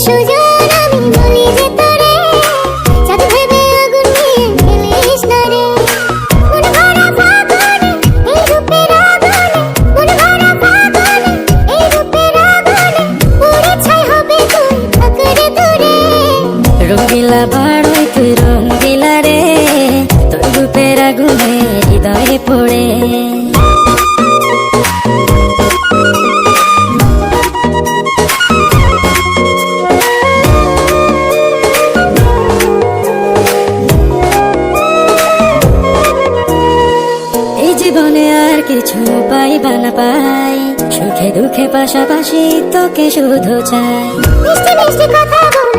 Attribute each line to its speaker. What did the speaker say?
Speaker 1: সুজন আমি বলি যে তোরে চাঁদ ভেবে আগুন নিয়ে খেলিস না রে। মন ভরা ফাগুনে এই রূপের আগুনে, মন ভরা ফাগুনে এই রূপের আগুনে পুড়ে ছাই হবে তুই থাকরে দূরে।
Speaker 2: রঙ্গিলা বাড়ই তুই রঙ্গিলা রে, তোর রূপের আগুনে হৃদয়ে পড়ে। জীবনে আর কিছু পাইবা না পাই, সুখে দুঃখে পাশাপাশি তোকে শুধু চাই।
Speaker 1: মিষ্টি মিষ্টি কথা বলে